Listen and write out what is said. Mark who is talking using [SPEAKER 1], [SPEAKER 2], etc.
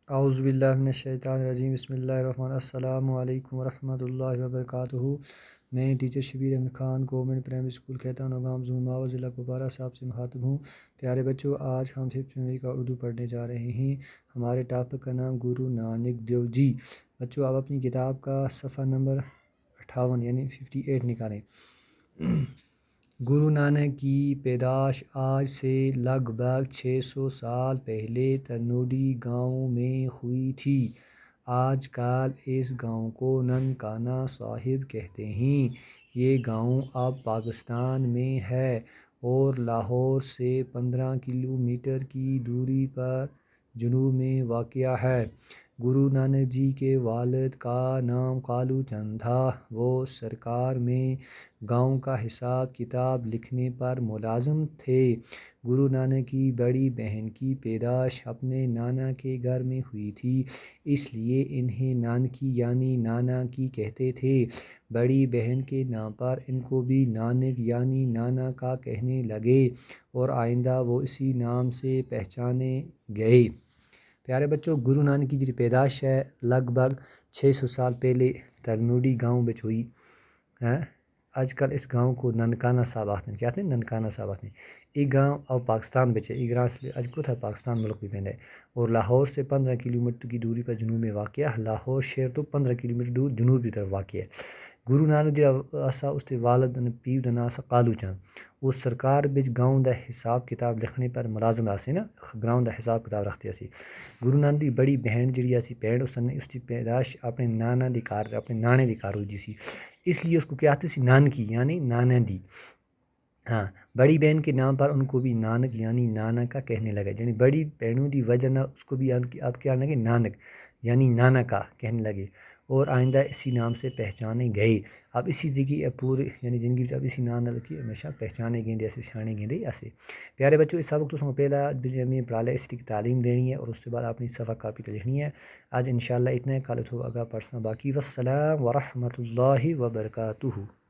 [SPEAKER 1] اعوذ باللہ من الشیطان الرجیم بسم اللہ الرحمن السلام علیکم ورحمۃ اللہ وبرکاتہ۔ میں teacher Shabir Ahmad Khan government primary school کھیتان گام زوماوا ضلع کپوارہ صاحب سے مخاطب ہوں۔ پیارے بچوں، آج ہم 5th جنوری کا اردو پڑھنے جا رہے ہیں۔ ہمارے ٹاپک کا نام گرو نانک دیو جی۔ بچوں، آپ اپنی کتاب کا صفحہ نمبر 58 یعنی 58 نکالیں۔ گرو نانک کی پیدائش آج سے لگ بھگ 600 سال پہلے ترنوڈی گاؤں میں ہوئی تھی۔ آج کل اس گاؤں کو ننکانہ صاحب کہتے ہیں۔ یہ گاؤں اب پاکستان میں ہے اور لاہور سے 15 کلومیٹر کی دوری پر جنوب میں واقع ہے۔ گرو نانک جی کے والد کا نام کالو چند تھا۔ وہ سرکار میں گاؤں کا حساب کتاب لکھنے پر ملازم تھے۔ گرو نانک کی بڑی بہن کی پیدائش اپنے نانا کے گھر میں ہوئی تھی، اس لیے انہیں نانکی یعنی نانا کی کہتے تھے۔ بڑی بہن کے نام پر ان کو بھی نانک یعنی نانا کا کہنے لگے اور آئندہ وہ اسی نام سے پہچانے گئے۔ پیارے بچوں، گرو نانک کی جو پیدائش ہے لگ بھگ 600 سال پہلے ترنوڈی گاؤں میں ہوئی ہے۔ آج کل اس گاؤں کو ننکانہ صاحب آتے ہیں۔ کیا آتے ہیں؟ ننکانہ صاحب آتے ہیں۔ یہ گاؤں اب پاکستان بچے یہ گاؤں سے آج کو تھا پاکستان ملک بھی پہنتا ہے اور لاہور سے 15 کلومیٹر کی دوری پر جنوب میں واقع ہے۔ لاہور شہر تو 15 کلومیٹر دور جنوب کی طرف واقع ہے۔ گرو نانک جی اس کے والد پیو کا نام کالو چند۔ وہ سرکار بچ گاؤں دا حساب کتاب لکھنے پر ملازم آسے نا، گاؤں دا حساب کتاب رکھتے سی۔ گرو نانک دی بڑی بہن جڑی اسی بہن اس کی پیدائش اپنے نانا دی کار اپنے نانے دی کار ہوئی سی، اس لیے اس کو کہتے سی نانکی یعنی نانا دی۔ ہاں، بڑی بہن کے نام پر ان کو بھی نانک یعنی نانا کا کہنے لگا، یعنی بڑی بہنوں دی وجہ نہ اس کو بھی اب کیا لگے نانک یعنی نانا کا کہنے لگے اور آئندہ اسی نام سے پہچانے گئے۔ اب اسی جگہ پورے یعنی زندگی اب اسی نام کی ہمیشہ پہچانے گئے ایسے سیانے گئے ایسے۔ پیارے بچوں، اس سبق تو پہلا میں پڑھا لے اس کی تعلیم دینی ہے اور اس کے بعد اپنی صفحہ کاپی پہ لکھنی ہے۔ آج انشاءاللہ اتنا کل تو آگاہ پرسوں باقی۔ والسلام ورحمۃ اللہ وبرکاتہ۔